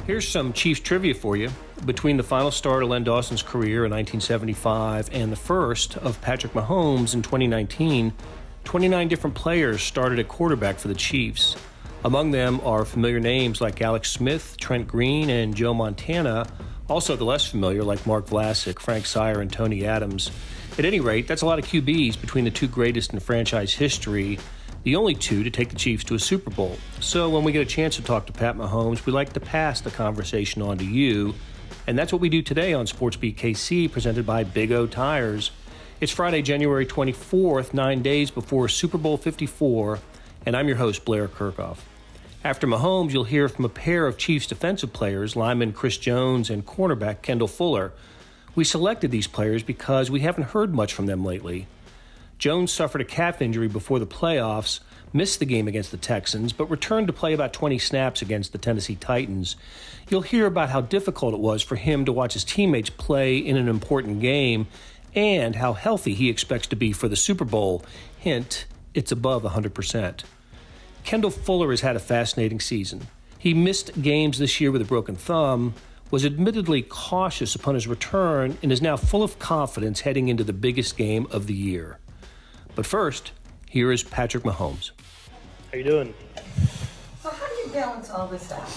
Here's some Chiefs trivia for you. Between the final start of Len Dawson's career in 1975 and the first of Patrick Mahomes in 2019, 29 different players started at quarterback for the Chiefs. Among them are familiar names like Alex Smith, Trent Green, and Joe Montana. Also the less familiar like Mark Vlasic, Frank Sire, and Tony Adams. At any rate, that's a lot of QBs between the two greatest in franchise history, the only two to take the Chiefs to a Super Bowl. So when we get a chance to talk to Pat Mahomes, we like to pass the conversation on to you. And that's what we do today on SportsBeat KC, presented by Big O Tires. It's Friday, January 24th, 9 days before Super Bowl 54, and I'm your host, Blair Kirchhoff. After Mahomes, you'll hear from a pair of Chiefs defensive players, lineman Chris Jones and cornerback Kendall Fuller. We selected these players because we haven't heard much from them lately. Jones suffered a calf injury before the playoffs, missed the game against the Texans, but returned to play about 20 snaps against the Tennessee Titans. You'll hear about how difficult it was for him to watch his teammates play in an important game and how healthy he expects to be for the Super Bowl. Hint, it's above 100%. Kendall Fuller has had a fascinating season. He missed games this year with a broken thumb, was admittedly cautious upon his return, and is now full of confidence heading into the biggest game of the year. But first, here is Patrick Mahomes. How you doing? So how do you balance all this out?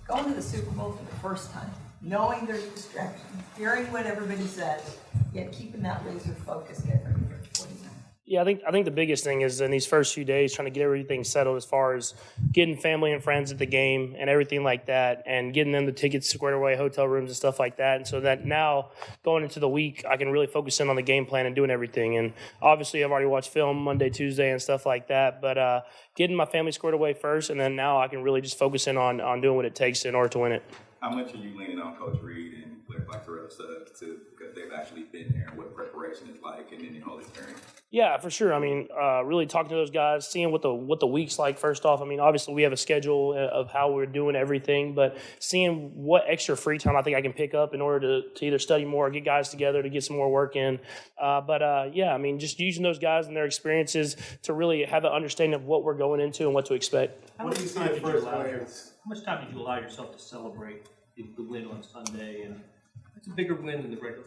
Going to the Super Bowl for the first time, knowing there's distractions, hearing what everybody says, yet keeping that laser focus, getting ready for the 49ers. Yeah, I think the biggest thing is in these first few days trying to get everything settled as far as getting family and friends at the game and everything like that, and getting them the tickets squared away, hotel rooms and stuff like that. And so that now going into the week, I can really focus in on the game plan and doing everything. And obviously I've already watched film Monday, Tuesday and stuff like that, but getting my family squared away first, and then now I can really just focus in on doing what it takes in order to win it. How much are you leaning on Coach Reed and players like the rest of us because they've actually been there, what preparation is like, and then your whole experience? Yeah, for sure. I mean, really talking to those guys, seeing what the week's like. First off, I mean, obviously we have a schedule of how we're doing everything, but seeing what extra free time I think I can pick up in order to either study more or get guys together to get some more work in. Yeah, I mean, just using those guys and their experiences to really have an understanding of what we're going into and what to expect. How much time did you allow yourself to celebrate the win on Sunday? And it's a bigger win than the regular,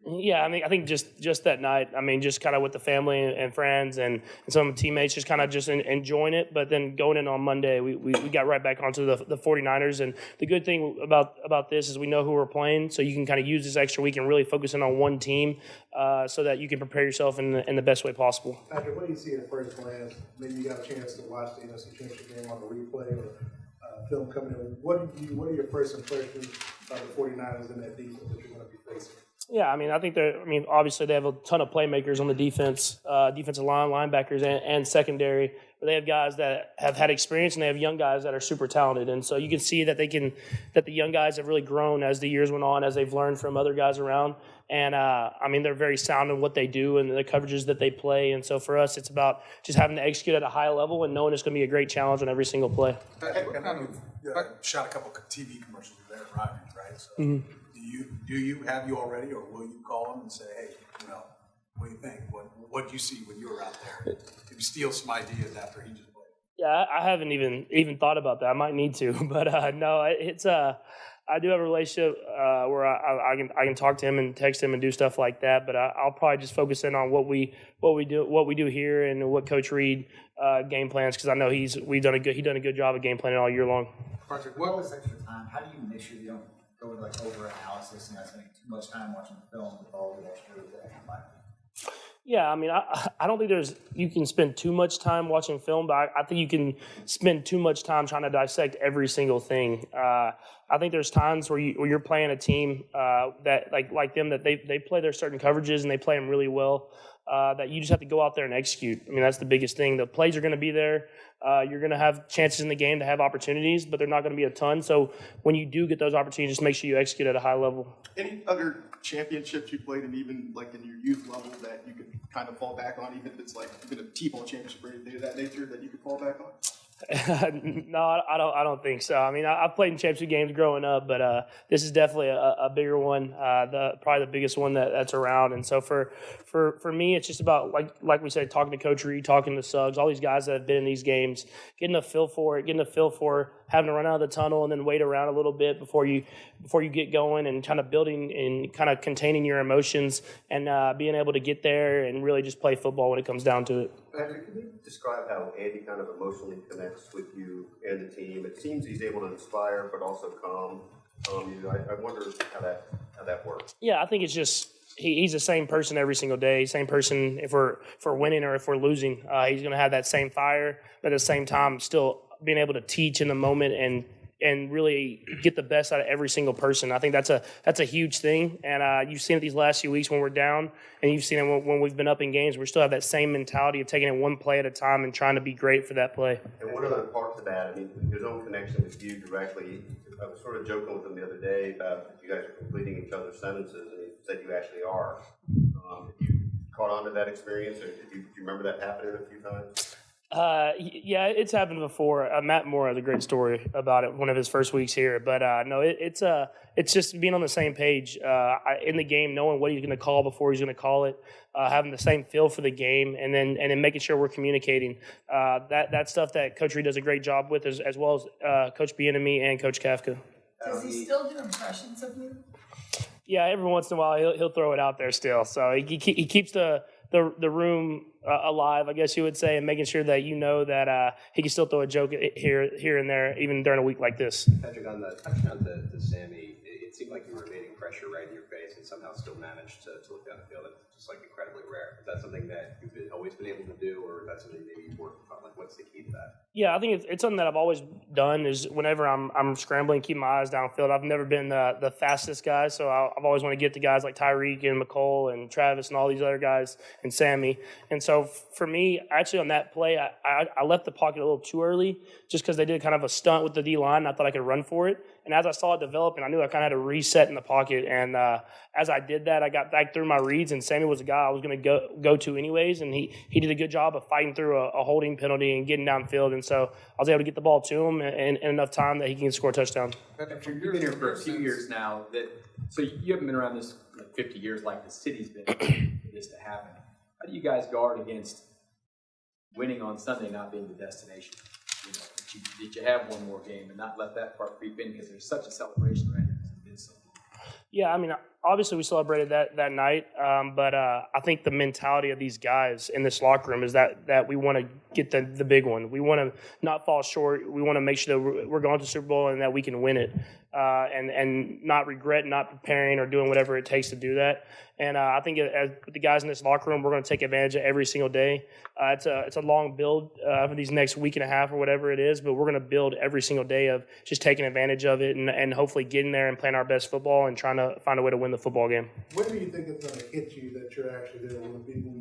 Yeah, I mean, I think just that night, I mean, just kind of with the family and friends and some teammates, just kind of just enjoying it. But then going in on Monday, we got right back onto the 49ers. And the good thing about this is we know who we're playing, so you can kind of use this extra week and really focus in on one team so that you can prepare yourself in the best way possible. Patrick, what do you see at first glance? Maybe you got a chance to watch the NFC Championship game on the replay or film coming in. What are your first impressions of the 49ers in that defense that you're going to be facing? Yeah, I mean, I think obviously they have a ton of playmakers on the defense, defensive line, linebackers, and secondary. But they have guys that have had experience, and they have young guys that are super talented. And so you can see that that the young guys have really grown as the years went on, as they've learned from other guys around. And, I mean, they're very sound in what they do and the coverages that they play. And so for us, it's about just having to execute at a high level and knowing it's going to be a great challenge on every single play. Shot a couple of TV commercials there at Rogers, right? So have you already, or will you call them and say, hey, what do you think? What do you see when you were out there? Did you steal some ideas after he just played? Yeah, I haven't even thought about that. I might need to, but no, it's I do have a relationship where I can talk to him and text him and do stuff like that. But I'll probably just focus in on what we do here and what Coach Reed game plans, because I know he done a good job of game planning all year long. Patrick, what was extra time? How do you make sure you don't go with over analysis and spending too much time watching the film with all the extra time? Yeah, I mean, I don't think you can spend too much time watching film, but I think you can spend too much time trying to dissect every single thing. I think there's times where you're playing a team that like them, that they play their certain coverages and they play them really well, that you just have to go out there and execute. I mean, that's the biggest thing. The plays are going to be there. You're going to have chances in the game to have opportunities, but they're not going to be a ton. So when you do get those opportunities, just make sure you execute at a high level. Any other championships you played, and even in your youth level, that you could kind of fall back on, even if it's even a T-ball championship or anything of that nature, that you could fall back on? No, I don't think so. I mean, I've played in championship games growing up, but this is definitely a bigger one, probably the biggest one that's around. And so for me, it's just about, like we said, talking to Coach Reed, talking to Suggs, all these guys that have been in these games, getting a feel for it, getting a feel for having to run out of the tunnel and then wait around a little bit before you get going, and kind of building and kind of containing your emotions and being able to get there and really just play football when it comes down to it. Patrick, can you describe how Andy kind of emotionally connects with you and the team? It seems he's able to inspire but also calm you. I wonder how that works. Yeah, I think it's just he's the same person every single day. Same person if we're winning or if we're losing. He's going to have that same fire, but at the same time, still being able to teach in the moment and really get the best out of every single person. I think that's a huge thing. And you've seen it these last few weeks when we're down, and you've seen it when we've been up in games. We still have that same mentality of taking it one play at a time and trying to be great for that play. And one other part to that, I mean, his own connection with you directly. I was sort of joking with him the other day about you guys are completing each other's sentences, and he said you actually are. Have you caught on to that experience, or do you remember that happening a few times? Yeah, it's happened before. Matt Moore has a great story about it, one of his first weeks here. But no, it's just being on the same page in the game, knowing what he's going to call before he's going to call it, having the same feel for the game, and then making sure we're communicating. That stuff that Coach Reed does a great job with, as well as Coach Bieniemy and Coach Kafka. Does he still do impressions of you? Yeah, every once in a while he'll throw it out there still. So he keeps the room alive, I guess you would say, and making sure that you know that he can still throw a joke here and there, even during a week like this. Patrick, on the touchdown to Sammy, it seemed like you were evading pressure right in your face and somehow still managed to look down the field. It's just like incredibly rare. Is that something that you've always been able to do, or is that something maybe you've worked on? Like, what's the key to that? Yeah, I think it's something that I've always done. Is whenever I'm scrambling, keep my eyes downfield. I've never been the fastest guy, so I've always wanted to get to guys like Tyreek and McCole and Travis and all these other guys and Sammy. And so for me, actually on that play, I left the pocket a little too early just because they did kind of a stunt with the D-line, and I thought I could run for it. And as I saw it developing, I knew I kind of had to reset in the pocket. And as I did that, I got back through my reads, and Sammy was the guy I was going to go to anyways. And he did a good job of fighting through a holding penalty and getting downfield. And so I was able to get the ball to him in enough time that he can score a touchdown. Patrick, you've been here for a few years now. So you haven't been around this like 50 years like the city's been for this to happen. How do you guys guard against winning on Sunday not being the destination? You know, did you have one more game and not let that part creep in because there's such a celebration right here because it's been so long? Yeah, I mean, obviously we celebrated that night, but I think the mentality of these guys in this locker room is that we want to get the big one. We want to not fall short. We want to make sure that we're going to the Super Bowl and that we can win it, and not regret not preparing or doing whatever it takes to do that. And I think as the guys in this locker room, we're going to take advantage of every single day. It's a long build for these next week and a half or whatever it is, but we're going to build every single day of just taking advantage of it and hopefully getting there and playing our best football and trying to find a way to win the football game. When do you think it's going to hit you that you're actually there? Will it be when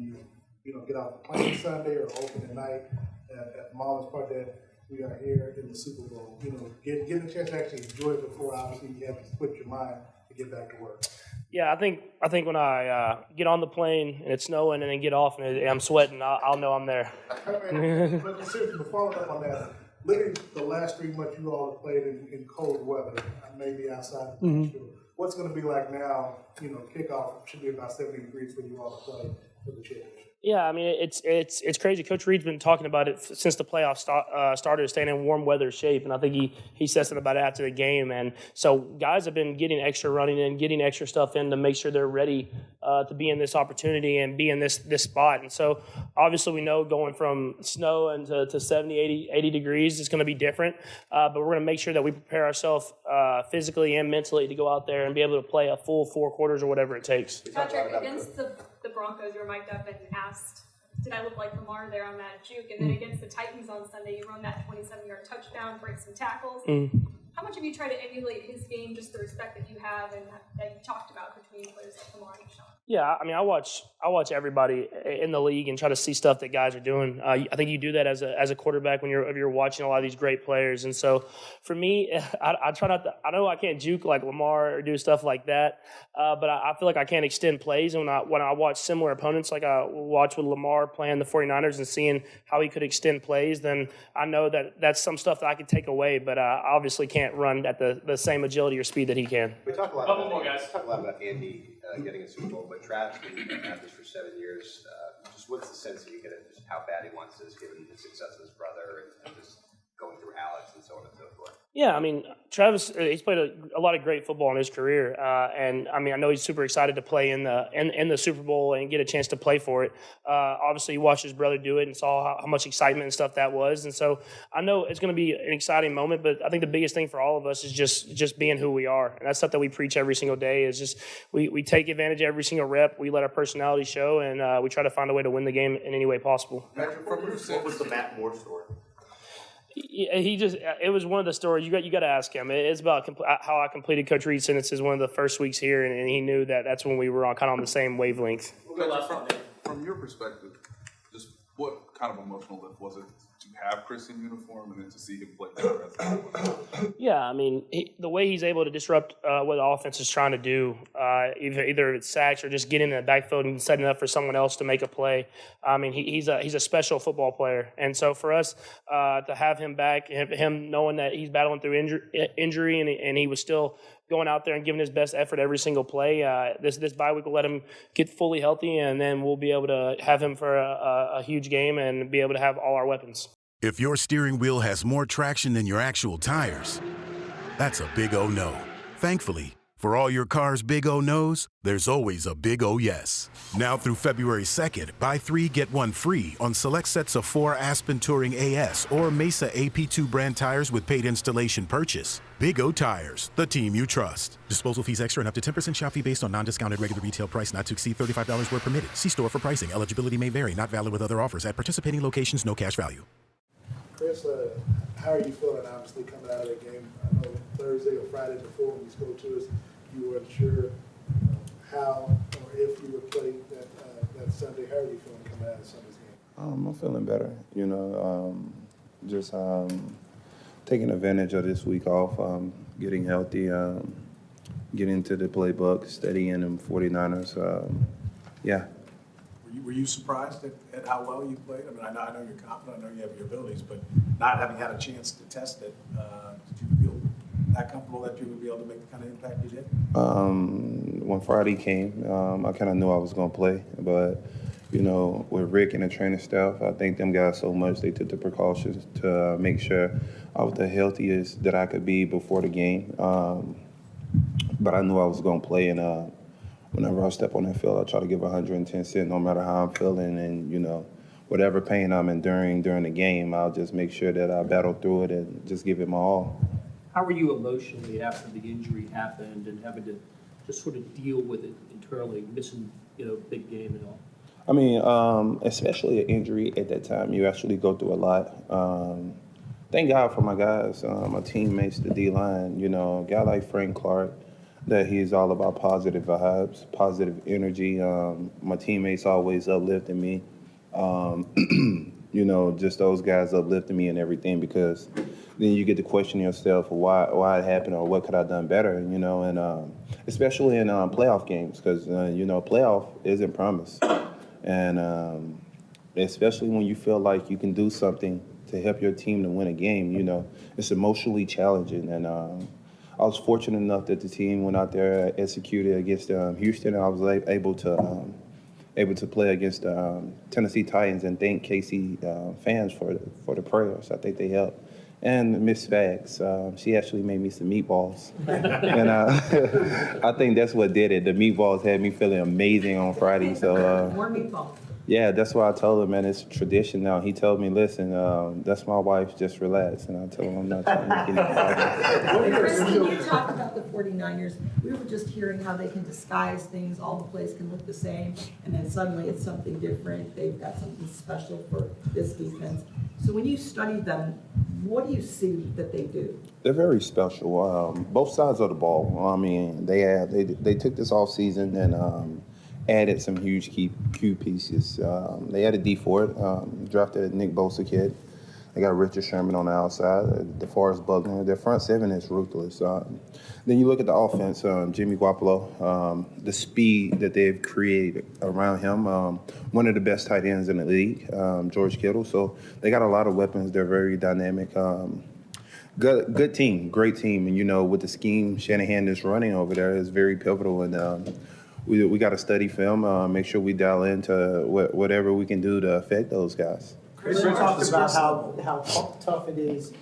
you get off the plane Sunday or opening night at Mahomes Park that we are here in the Super Bowl? Getting a chance to actually enjoy it before obviously you have to put your mind to get back to work. Yeah, I think when I get on the plane and it's snowing and then get off and I'm sweating, I'll know I'm there. But seriously, following up on that, literally the last 3 months you all have played in cold weather, maybe outside. What's going to be like now? Kickoff should be about 70 degrees when you all play for the championship. Yeah, I mean, it's crazy. Coach Reed's been talking about it since the playoffs started, staying in warm weather shape, and I think he said something about it after the game. And so guys have been getting extra running in, getting extra stuff in to make sure they're ready to be in this opportunity and be in this spot. And so obviously we know going from snow and to 70, 80 degrees is going to be different, but we're going to make sure that we prepare ourselves physically and mentally to go out there and be able to play a full 4 quarters or whatever it takes. Patrick, against the Broncos, you were mic'd up and asked, did I look like Lamar there on that juke? And then against the Titans on Sunday, you run that 27-yard touchdown, break some tackles. How much have you tried to emulate his game, just the respect that you have and that you talked about between players like Lamar and Sean? Yeah, I mean, I watch everybody in the league and try to see stuff that guys are doing. I think you do that as a quarterback when you're watching a lot of these great players. And so for me, I try not to. I know I can't juke like Lamar or do stuff like that, but I feel like I can't extend plays. And when I watch similar opponents, like I watch with Lamar playing the 49ers and seeing how he could extend plays, then I know that that's some stuff that I could take away. But I obviously can't run at the same agility or speed that he can. We talk a lot about Andy getting a Super Bowl, but Travis been at this for 7 years. Just what's the sense that you get of just how bad he wants this, given the success of his brother and just going through Alex and so on and so forth? Yeah, I mean, Travis, he's played a lot of great football in his career, and I mean, I know he's super excited to play in the Super Bowl and get a chance to play for it. Obviously, he watched his brother do it and saw how much excitement and stuff that was, and so I know it's going to be an exciting moment. But I think the biggest thing for all of us is just being who we are, and that's something we preach every single day. Is just we take advantage of every single rep, we let our personality show, and we try to find a way to win the game in any way possible. Patrick, what was the Matt Moore story? It was one of the stories you got to ask him. It's about how I completed Coach Reed's sentences one of the first weeks here, and he knew that's when we were kind of on the same wavelength. From your perspective, just what kind of emotional lift was it to have Chris in uniform and then to see him play that? Yeah, I mean, the way he's able to disrupt what the offense is trying to do, either it's sacks or just getting in the backfield and setting up for someone else to make a play. I mean, he's a special football player, and so for us to have him back, him knowing that he's battling through injury and he was still going out there and giving his best effort every single play. This bye week will let him get fully healthy, and then we'll be able to have him for a huge game and be able to have all our weapons. If your steering wheel has more traction than your actual tires, that's a big O no. Thankfully, for all your car's big O no's, there's always a big O yes. Now through February 2nd, buy 3, get 1 free on select sets of 4 Aspen Touring AS or Mesa AP2 brand tires with paid installation purchase. Big O Tires, the team you trust. Disposal fees extra and up to 10% shop fee based on non-discounted regular retail price not to exceed $35 where permitted. See store for pricing. Eligibility may vary. Not valid with other offers. At participating locations, no cash value. Chris, how are you feeling, obviously, coming out of that game? I know Thursday or Friday before when you spoke to us, you weren't sure how or if you would play that Sunday. How are you feeling coming out of Sunday's game? I'm feeling better, just taking advantage of this week off, getting healthy, getting into the playbook, studying them 49ers. Yeah. Were you surprised at how well you played? I mean, I know you're confident, I know you have your abilities, but not having had a chance to test it, did you feel that comfortable that you would be able to make the kind of impact you did? When Friday came, I kind of knew I was going to play, but with Rick and the training staff, I thank them guys so much. They took the precautions to make sure I was the healthiest that I could be before the game. But I knew I was going to play, and whenever I step on that field, I try to give 110% no matter how I'm feeling. And, whatever pain I'm enduring during the game, I'll just make sure that I battle through it and just give it my all. How were you emotionally after the injury happened and having to just sort of deal with it internally, missing, big game and all? I mean, especially an injury at that time, you actually go through a lot. Thank God for my guys, my teammates, the D-line, a guy like Frank Clark, that he's all about positive vibes, positive energy. My teammates always uplifting me. Just those guys uplifting me and everything, because then you get to question yourself why it happened or what could I have done better, and especially in playoff games, because, playoff isn't promised. And especially when you feel like you can do something to help your team to win a game, it's emotionally challenging. And I was fortunate enough that the team went out there, executed against Houston, and I was able to play against Tennessee Titans, and thank KC fans for the prayers. I think they helped. And Miss Fags, she actually made me some meatballs. And I think that's what did it. The meatballs had me feeling amazing on Friday. So More meatballs. Yeah, that's why I told him, man, it's tradition now. He told me, listen, that's my wife, just relax. And I told him I'm not trying to get any Chris, can you talk about the 49ers? We were just hearing how they can disguise things. All the plays can look the same, and then suddenly it's something different. They've got something special for this defense. So when you study them, what do you see that they do? They're very special. Both sides of the ball. I mean, they took this off season and added some huge key pieces. They added D Ford, drafted a Nick Bosa kid. They got Richard Sherman on the outside, DeForest Buckner. Their front seven is ruthless. Then you look at the offense, Jimmy Garoppolo, the speed that they've created around him, one of the best tight ends in the league, George Kittle. So they got a lot of weapons. They're very dynamic. Good team, great team. And, with the scheme Shanahan is running over there is very pivotal. And we got to study film, make sure we dial into whatever we can do to affect those guys. Chris, you talked about how tough it is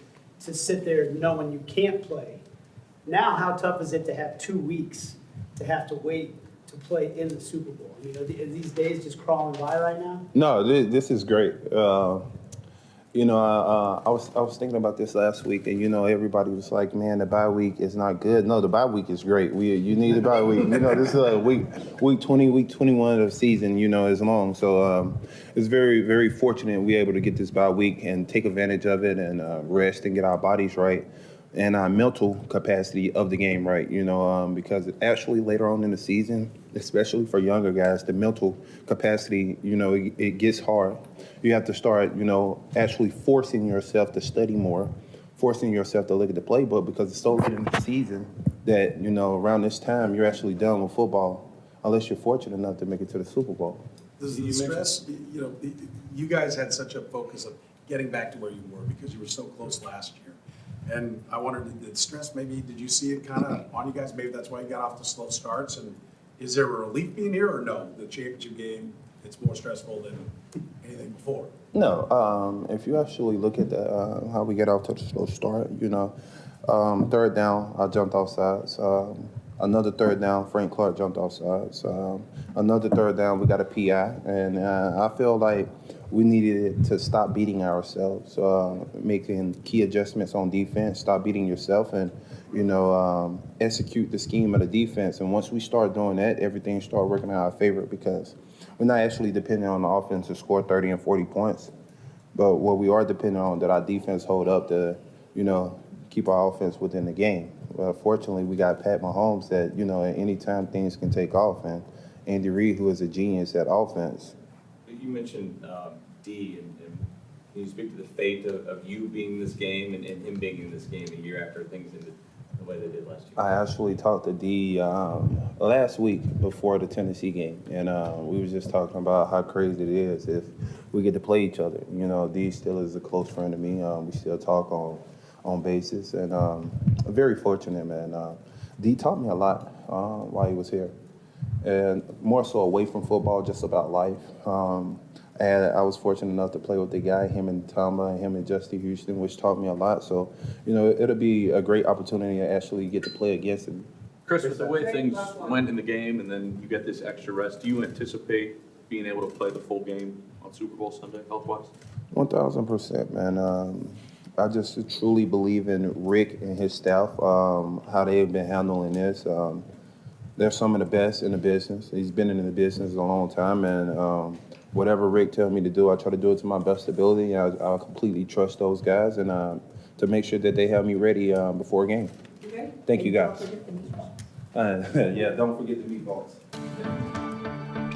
to sit there knowing you can't play. Now, how tough is it to have 2 weeks to have to wait to play in the Super Bowl? I mean, are these days just crawling by right now? No, this is great. You know, I was thinking about this last week, and you know, everybody was like, "Man, the bye week is not good." No, the bye week is great. You need the bye week. You know, this is week 20, week 21 of the season. You know, is long, so it's very, very fortunate we're able to get this bye week and take advantage of it and rest and get our bodies right and our mental capacity of the game right. You know, because actually later on in the season, especially for younger guys, the mental capacity, you know, it gets hard. You have to start, you know, actually forcing yourself to study more, forcing yourself to look at the playbook because it's so late in the season that, you know, around this time you're actually done with football unless you're fortunate enough to make it to the Super Bowl. Does the stress, you know, you guys had such a focus of getting back to where you were because you were so close last year. And I wondered, did stress maybe, did you see it kind of on you guys? Maybe that's why you got off the slow starts. And is there a relief being here or no? The championship game, it's more stressful than anything before. No, if you actually look at how we get off to the slow start, you know, third down, I jumped off sides. Another third down, Frank Clark jumped off sides. Another third down, we got a PI. And I feel like we needed to stop beating ourselves, making key adjustments on defense, stop beating yourself, and, you know, execute the scheme of the defense. And once we start doing that, everything started working in our favor because we're not actually depending on the offense to score 30 and 40 points. But what we are depending on that our defense hold up to, you know, keep our offense within the game. Fortunately, we got Pat Mahomes that, you know, at any time things can take off, and Andy Reid, who is a genius at offense. You mentioned D, and can you speak to the fate of you being in this game and him being in this game a year after things ended the way they did last year? I actually talked to D last week before the Tennessee game, and we was just talking about how crazy it is if we get to play each other. You know, D still is a close friend of me. We still talk on basis, and I'm very fortunate, man. D taught me a lot while he was here, and more so away from football, just about life. And I was fortunate enough to play with the guy, him and Tamba, and him and Justy Houston, which taught me a lot. So, you know, it'll be a great opportunity to actually get to play against him. Chris, with the way things went in the game and then you get this extra rest, do you anticipate being able to play the full game on Super Bowl Sunday, health-wise? 1,000%, man. I just truly believe in Rick and his staff, how they've been handling this. They're some of the best in the business. He's been in the business a long time, and whatever Rick tells me to do, I try to do it to my best ability. I completely trust those guys, and to make sure that they have me ready before a game. Thank you, guys. Yeah, don't forget the meatballs.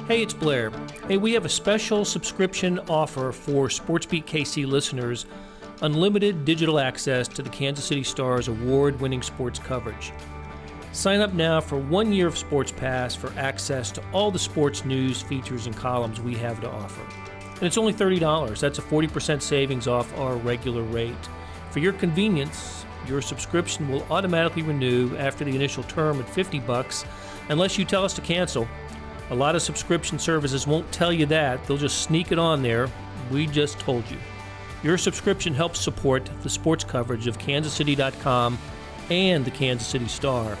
Hey, it's Blair. Hey, we have a special subscription offer for SportsBeat KC listeners, unlimited digital access to the Kansas City Star's award-winning sports coverage. Sign up now for 1 year of Sports Pass for access to all the sports news, features, and columns we have to offer. And it's only $30. That's a 40% savings off our regular rate. For your convenience, your subscription will automatically renew after the initial term at $50 unless you tell us to cancel. A lot of subscription services won't tell you that. They'll just sneak it on there. We just told you. Your subscription helps support the sports coverage of kansascity.com and the Kansas City Star.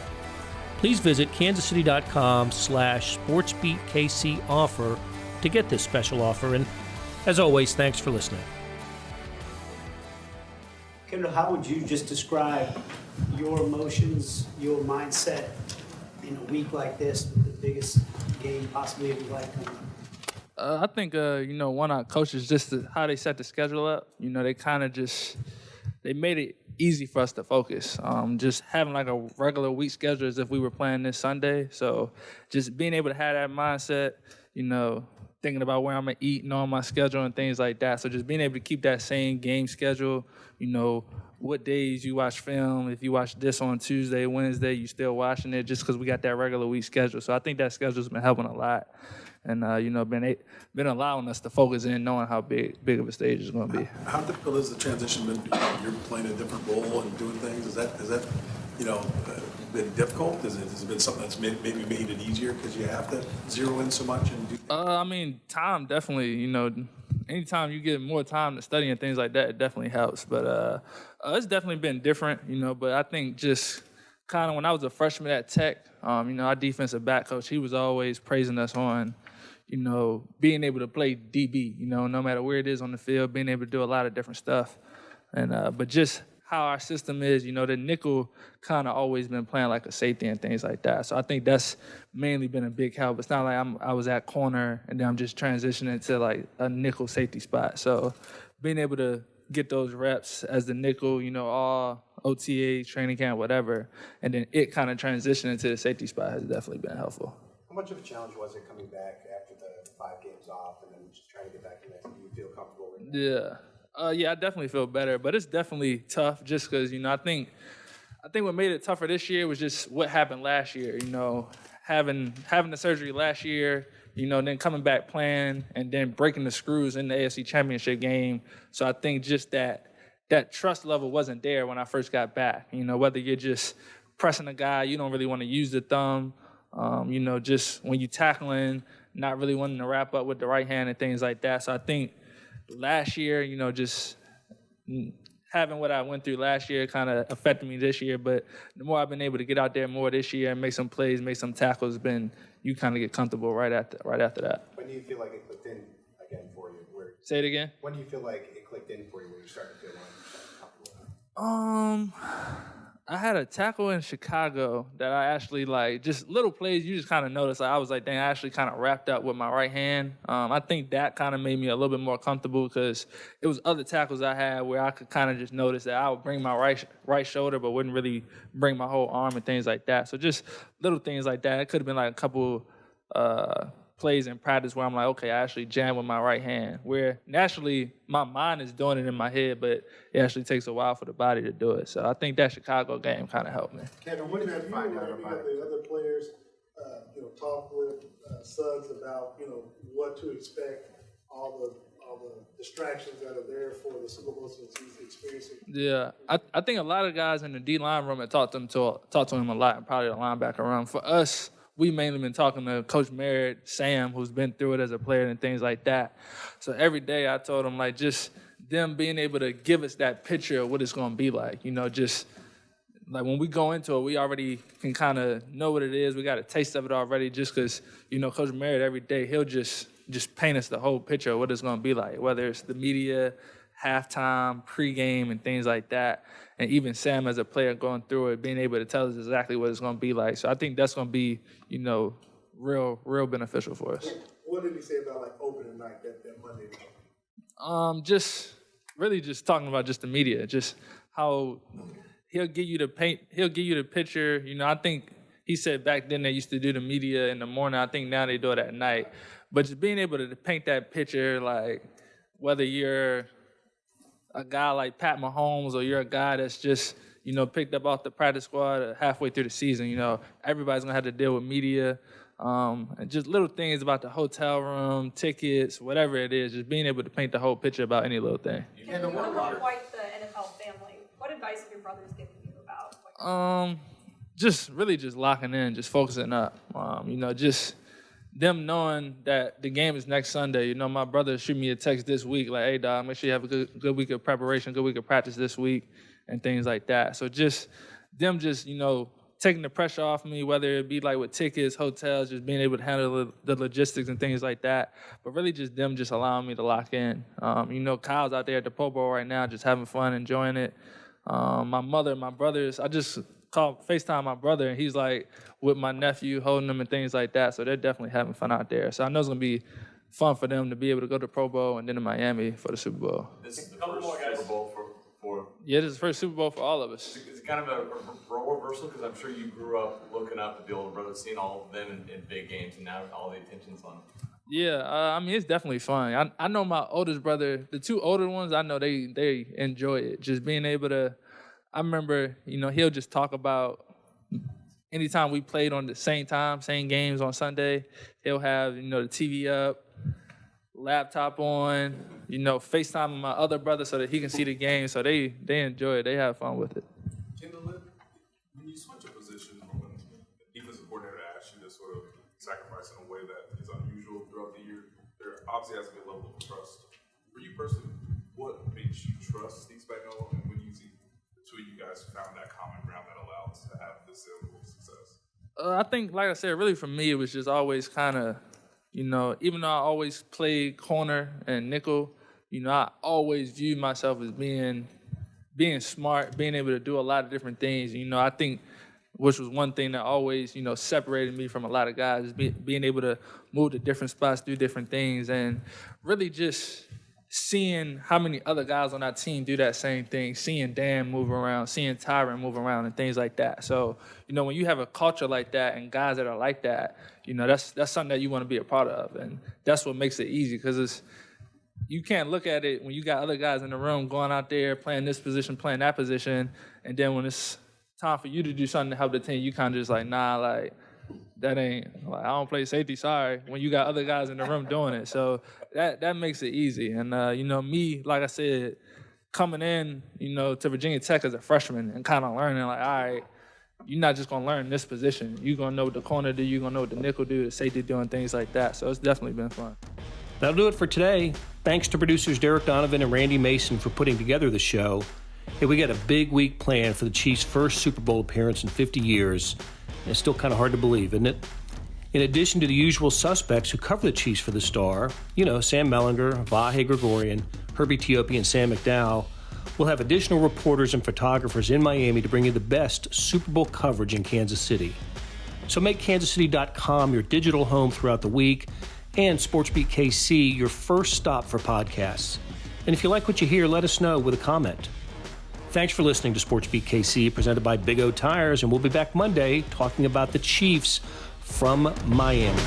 Please visit kansascity.com/SportsBeatKC offer to get this special offer. And as always, thanks for listening. Kendall, how would you just describe your emotions, your mindset in a week like this, with the biggest game possibly of your life coming up? I think, you know, one of our coaches, just how they set the schedule up, you know, they kind of they made it easy for us to focus. Just having like a regular week schedule as if we were playing this Sunday. So just being able to have that mindset, you know, thinking about where I'm going to eat, knowing my schedule and things like that. So just being able to keep that same game schedule, you know, what days you watch film. If you watch this on Tuesday, Wednesday, you still watching it just because we got that regular week schedule. So I think that schedule's been helping a lot. And, you know, been allowing us to focus in knowing how big of a stage it's going to be. How difficult has the transition been for you? You're playing a different role and doing things. Is that you know, been difficult? Has it been something that's maybe made it easier because you have to zero in so much and do things? I mean, time definitely, you know, anytime you get more time to study and things like that, it definitely helps. But it's definitely been different, but I think just kind of when I was a freshman at Tech, our defensive back coach, he was always praising us on, being able to play DB, no matter where it is on the field, being able to do a lot of different stuff. And but just how our system is, the nickel kind of always been playing like a safety and things like that. So I think that's mainly been a big help. It's not like I was at corner and then I'm just transitioning to like a nickel safety spot. So being able to get those reps as the nickel, all OTA, training camp, whatever, and then it kind of transitioning to the safety spot has definitely been helpful. How much of a challenge was it coming back after the 5 games off and then just trying to get back in that? Do you feel comfortable with that? Yeah. Yeah, I definitely feel better, but it's definitely tough just because, I think what made it tougher this year was just what happened last year, having the surgery last year, then coming back playing and then breaking the screws in the AFC Championship game. So I think just that trust level wasn't there when I first got back, whether you're just pressing a guy, you don't really want to use the thumb, just when you're tackling, not really wanting to wrap up with the right hand and things like that. So I think last year, just having what I went through last year kind of affected me this year. But the more I've been able to get out there more this year and make some plays, make some tackles, you kind of get comfortable right after that. When do you feel like it clicked in again for you? Say it again? When do you feel like it clicked in for you where you started to feel like comfortable? I had a tackle in Chicago that I actually just little plays you just kind of notice. I was like, dang, I actually kind of wrapped up with my right hand. I think that kind of made me a little bit more comfortable because it was other tackles I had where I could kind of just notice that I would bring my right shoulder but wouldn't really bring my whole arm and things like that. So just little things like that. It could have been like a couple plays in practice where I'm like, okay, I actually jam with my right hand, where naturally my mind is doing it in my head, but it actually takes a while for the body to do it. So I think that Chicago game kind of helped me. Kevin, what did you find out about the other players, talk with Suggs about, what to expect, all the distractions that are there for the Super Bowl since he's experiencing? Yeah, I think a lot of guys in the D-line room have talked to him a lot, and probably the linebacker room. For us, we mainly been talking to Coach Merritt, Sam, who's been through it as a player and things like that. So every day I told him, just them being able to give us that picture of what it's going to be like. Just like when we go into it, we already can kind of know what it is. We got a taste of it already just because, Coach Merritt every day, he'll just paint us the whole picture of what it's going to be like, whether it's the media, halftime, pregame, and things like that. And even Sam as a player going through it, being able to tell us exactly what it's going to be like. So I think that's going to be, real beneficial for us. What did he say about opening night that Monday night? Just talking about just the media, just how he'll give you the picture. I think he said back then they used to do the media in the morning. I think now they do it at night. But just being able to paint that picture, whether you're a guy like Pat Mahomes or you're a guy that's just, picked up off the practice squad halfway through the season, everybody's going to have to deal with media and just little things about the hotel room, tickets, whatever it is, just being able to paint the whole picture about any little thing. And you're not quite the NFL family. What advice have your brothers given you about? Just locking in, just focusing up, just them knowing that the game is next Sunday. My brother shoot me a text this week like, hey, dog, make sure you have a good week of preparation, good week of practice this week, and things like that. So just them taking the pressure off me, whether it be with tickets, hotels, just being able to handle the logistics and things like that. But really just them just allowing me to lock in. Kyle's out there at the Pro Bowl right now just having fun, enjoying it. My mother, my brothers, I just FaceTime my brother, and he's with my nephew, holding them and things like that. So they're definitely having fun out there. So I know it's going to be fun for them to be able to go to Pro Bowl and then to Miami for the Super Bowl. This is the first Super Bowl for Yeah, this is the first Super Bowl for all of us. It's kind of a role reversal because I'm sure you grew up looking up at the older brothers, seeing all of them in big games, and now all the attention's on them. Yeah, it's definitely fun. I know my oldest brother, the two older ones, I know they enjoy it. Just being able to, I remember, he'll just talk about anytime we played on the same time, same games on Sunday, he'll have, the TV up, laptop on, FaceTime with my other brother so that he can see the game. So they enjoy it. They have fun with it. Kendall, when you switch a position, when the defensive coordinator asks you to sort of sacrifice in a way that is unusual throughout the year, there obviously has to be a level of trust For you personally, what makes you trust Steve Spagnuolo, and when you see the two of you guys found that common ground that allowed to have this level of success? I think, like I said, really for me, it was just always kind of, even though I always played corner and nickel, I always viewed myself as being smart, being able to do a lot of different things. I think, which was one thing that always, separated me from a lot of guys, is being able to move to different spots, do different things, and really just seeing how many other guys on our team do that same thing, seeing Dan move around, seeing Tyron move around and things like that. So, when you have a culture like that and guys that are like that, that's something that you want to be a part of. And that's what makes it easy, because you can't look at it when you got other guys in the room going out there playing this position, playing that position, and then when it's time for you to do something to help the team, you kind of just like, nah, like, that ain't, like, I don't play safety, sorry, when you got other guys in the room doing it. So that makes it easy. And, me, like I said, coming in, to Virginia Tech as a freshman and kind of learning, like, all right, you're not just going to learn this position. You're going to know what the corner do, you're going to know what the nickel do, the safety do, and things like that. So it's definitely been fun. That'll do it for today. Thanks to producers Derek Donovan and Randy Mason for putting together the show. Hey, we got a big week planned for the Chiefs' first Super Bowl appearance in 50 years. And it's still kind of hard to believe, isn't it? In addition to the usual suspects who cover the Chiefs for the Star, Sam Mellinger, Vahe Gregorian, Herbie Teope, and Sam McDowell, we'll have additional reporters and photographers in Miami to bring you the best Super Bowl coverage in Kansas City. So make kansascity.com your digital home throughout the week, and SportsBeat KC your first stop for podcasts. And if you like what you hear, let us know with a comment. Thanks for listening to SportsBeat KC, presented by Big O Tires, and we'll be back Monday talking about the Chiefs from Miami.